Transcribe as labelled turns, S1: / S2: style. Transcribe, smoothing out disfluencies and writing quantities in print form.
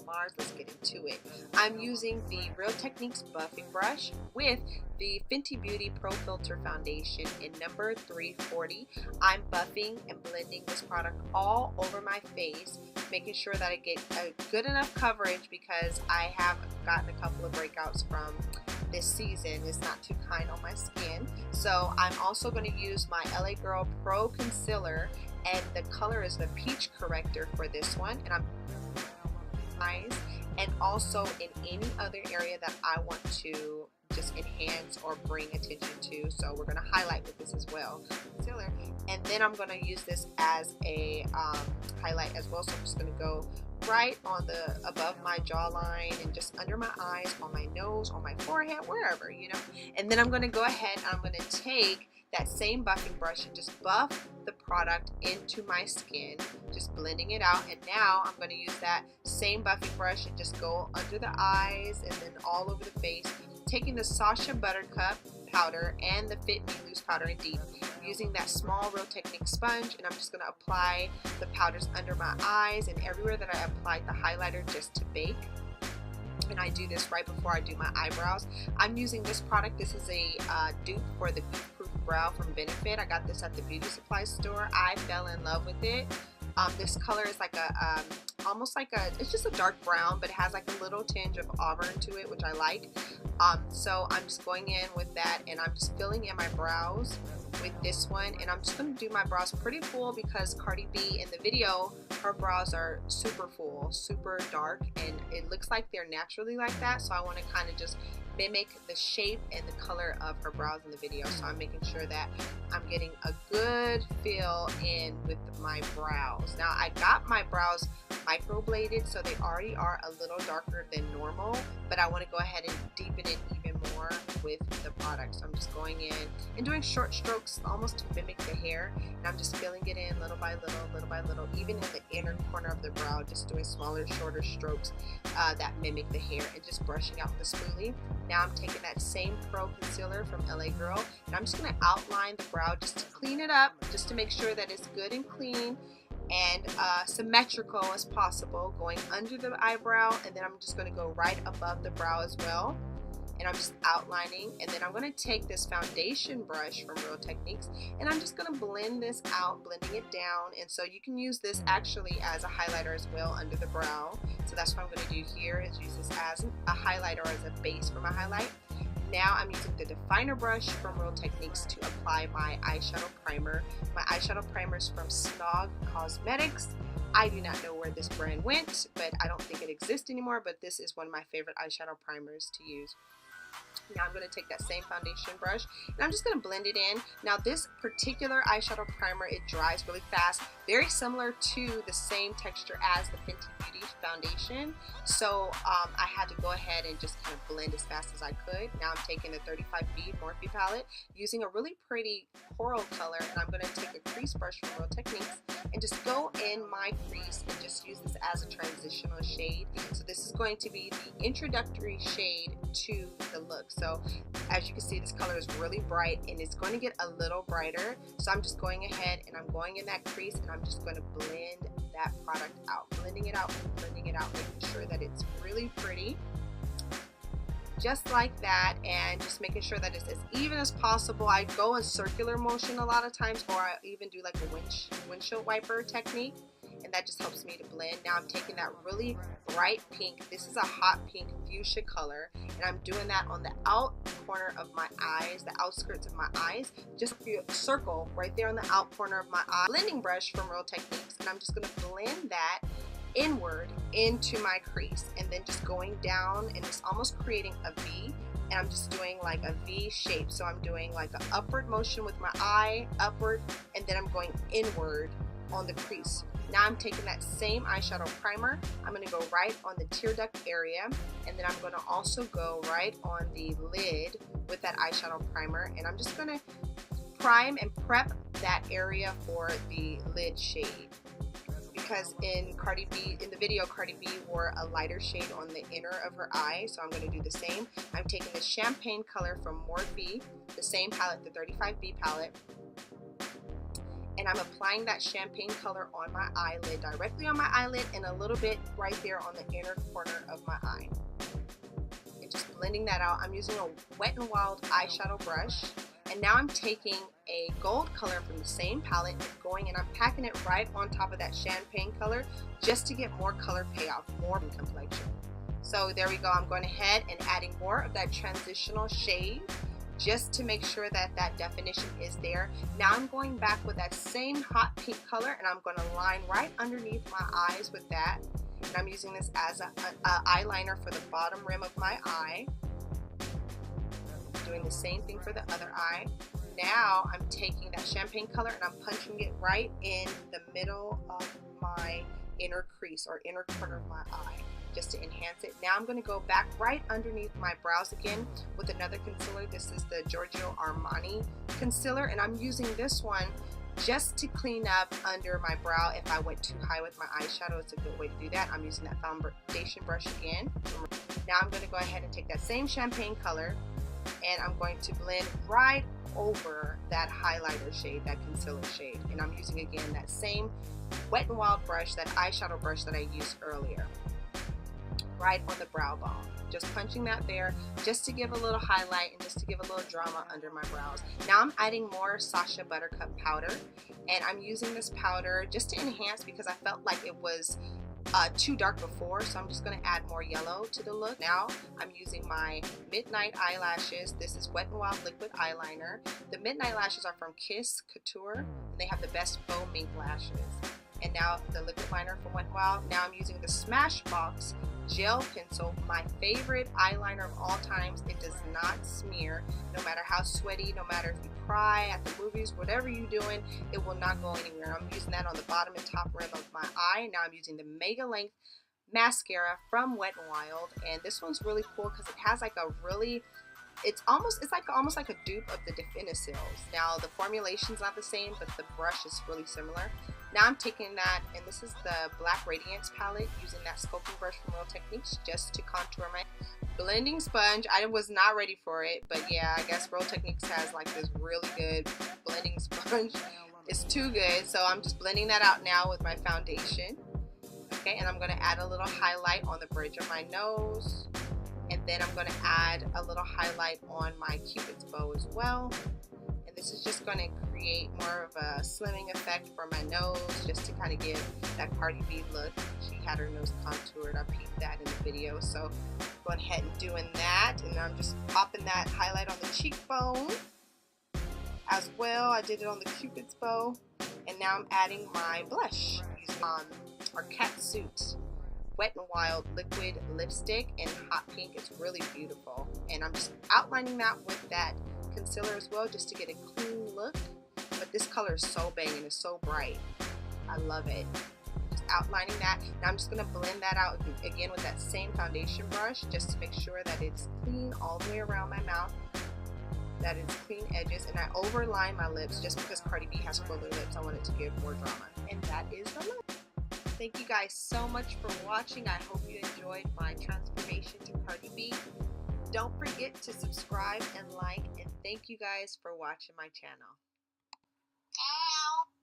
S1: Mars. Let's get into it. I'm using the Real Techniques buffing brush with the Fenty Beauty Pro Filter foundation in number 340. I'm buffing and blending this product all over my face, making sure that I get a good enough coverage because I have gotten a couple of breakouts from this season. It's not too kind on my skin. So I'm also going to use my LA Girl Pro Concealer, and the color is the Peach Corrector for this one, and I'm eyes and also in any other area that I want to just enhance or bring attention to. So we're going to highlight with this as well, concealer, and then I'm going to use this as a highlight as well. So I'm just going to go right on the above my jawline and just under my eyes, on my nose, on my forehead, wherever, you know. And then I'm going to go ahead and I'm going to take that same buffing brush and just buff the product into my skin, just blending it out. And now I'm going to use that same buffing brush and just go under the eyes and then all over the face, taking the Sacha Buttercup powder and the Fit Me Loose Powder in Deep, using that small Real Techniques sponge, and I'm just going to apply the powders under my eyes and everywhere that I applied the highlighter just to bake. And I do this right before I do my eyebrows. I'm using this product. This is a dupe for the Goop Proof Brow from Benefit. I got this at the beauty supply store. I fell in love with it. This color is like a almost like a, it's just a dark brown, but it has like a little tinge of auburn to it, which I like. So I'm just going in with that, and I'm just filling in my brows with this one, and I'm just going to do my brows pretty full because Cardi B in the video, her brows are super full, super dark, and it looks like they're naturally like that. So I want to kind of just mimic the shape and the color of her brows in the video. So I'm making sure that I'm getting a good fill in with my brows. Now I got my brows microbladed, so they already are a little darker than normal, but I want to go ahead and deepen it even more with the product. So I'm just going in and doing short strokes almost to mimic the hair, and I'm just filling it in little by little, even in the inner corner of the brow, just doing smaller, shorter strokes that mimic the hair, and just brushing out with the spoolie. Now I'm taking that same Pro Concealer from LA Girl, and I'm just going to outline the brow just to clean it up, just to make sure that it's good and clean and symmetrical as possible, going under the eyebrow, and then I'm just going to go right above the brow as well. And I'm just outlining, and then I'm going to take this foundation brush from Real Techniques, and I'm just going to blend this out, blending it down. And so you can use this actually as a highlighter as well under the brow. So that's what I'm going to do here, is use this as a highlighter or as a base for my highlight. Now I'm using the definer brush from Real Techniques to apply my eyeshadow primer. My eyeshadow primer is from Snog Cosmetics. I do not know where this brand went, but I don't think it exists anymore, but this is one of my favorite eyeshadow primers to use. Now I'm going to take that same foundation brush, and I'm just going to blend it in. Now this particular eyeshadow primer, it dries really fast, very similar to the same texture as the Fenty Beauty foundation. So I had to go ahead and just kind of blend as fast as I could. Now I'm taking the 35B Morphe palette, using a really pretty coral color, and I'm going to take a crease brush from Real Techniques and just go in my crease and just use this as a transitional shade. So this is going to be the introductory shade to the look. So as you can see, this color is really bright, and it's going to get a little brighter. So I'm just going ahead and I'm going in that crease, and I'm just going to blend that product out, blending it out, making sure that it's really pretty, just like that, and just making sure that it's as even as possible. I go in circular motion a lot of times, or I even do like a windshield wiper technique, and that just helps me to blend. Now I'm taking that really bright pink, this is a hot pink fuchsia color, and I'm doing that on the out corner of my eyes, the outskirts of my eyes, just a circle right there on the out corner of my eye. Blending brush from Real Techniques, and I'm just going to blend that inward into my crease, and then just going down, and it's almost creating a V, and I'm just doing like a V shape. So I'm doing like an upward motion with my eye, upward, and then I'm going inward on the crease. Now I'm taking that same eyeshadow primer, I'm going to go right on the tear duct area, and then I'm going to also go right on the lid with that eyeshadow primer, and I'm just going to prime and prep that area for the lid shade. Because in the video, Cardi B wore a lighter shade on the inner of her eye, so I'm going to do the same. I'm taking the champagne color from Morphe, the same palette, the 35B palette, and I'm applying that champagne color on my eyelid, directly on my eyelid, and a little bit right there on the inner corner of my eye. And just blending that out. I'm using a Wet n Wild eyeshadow brush, and now I'm taking a gold color from the same palette and I'm packing it right on top of that champagne color just to get more color payoff, more complexion. So there we go. I'm going ahead and adding more of that transitional shade just to make sure that that definition is there. Now I'm going back with that same hot pink color, and I'm going to line right underneath my eyes with that. And I'm using this as a eyeliner for the bottom rim of my eye. Doing the same thing for the other eye. Now I'm taking that champagne color and I'm punching it right in the middle of my inner crease or inner corner of my eye, just to enhance it. Now I'm going to go back right underneath my brows again with another concealer. This is the Giorgio Armani concealer, and I'm using this one just to clean up under my brow. If I went too high with my eyeshadow, it's a good way to do that. I'm using that foundation brush again. Now I'm going to go ahead and take that same champagne color, and I'm going to blend right over that highlighter shade, that concealer shade. And I'm using again that same Wet n Wild brush, that eyeshadow brush that I used earlier, right on the brow bone. Just punching that there just to give a little highlight and just to give a little drama under my brows. Now I'm adding more Sacha Buttercup powder, and I'm using this powder just to enhance because I felt like it was too dark before, so I'm just going to add more yellow to the look. Now I'm using my Midnight eyelashes. This is Wet n Wild liquid eyeliner. The Midnight lashes are from Kiss Couture, and they have the best faux mink lashes. And now the liquid liner from Wet n Wild. Now I'm using the Smashbox gel pencil, my favorite eyeliner of all times. It does not smear, no matter how sweaty, no matter if you cry at the movies, whatever you're doing, it will not go anywhere. I'm using that on the bottom and top rim of my eye. Now I'm using the Mega Length mascara from Wet n Wild, and this one's really cool because it has like a really, it's almost like a dupe of the Definicils. Now the formulation's not the same, but the brush is really similar. Now I'm taking that, and this is the Black Radiance palette, using that sculpting brush from Real Techniques just to contour my blending sponge. I was not ready for it, but yeah, I guess Real Techniques has like this really good blending sponge. It's too good, so I'm just blending that out now with my foundation. Okay, and I'm going to add a little highlight on the bridge of my nose, and then I'm going to add a little highlight on my Cupid's bow as well. This is just going to create more of a slimming effect for my nose, just to kind of give that Cardi B look. She had her nose contoured. I peeped that in the video. So going ahead and doing that, and I'm just popping that highlight on the cheekbone as well. I did it on the Cupid's bow, and now I'm adding my blush using our Catsuit Wet n Wild liquid lipstick in hot pink. It's really beautiful, and I'm just outlining that with that concealer as well, just to get a clean look. But this color is so banging, it's so bright. I love it. Just outlining that. Now I'm just going to blend that out again with that same foundation brush, just to make sure that it's clean all the way around my mouth, that it's clean edges. And I overline my lips just because Cardi B has fuller lips. I wanted to give more drama, and that is the look. Thank you guys so much for watching. I hope you enjoyed my transformation to Cardi B. Don't forget to subscribe and like, and thank you guys for watching my channel.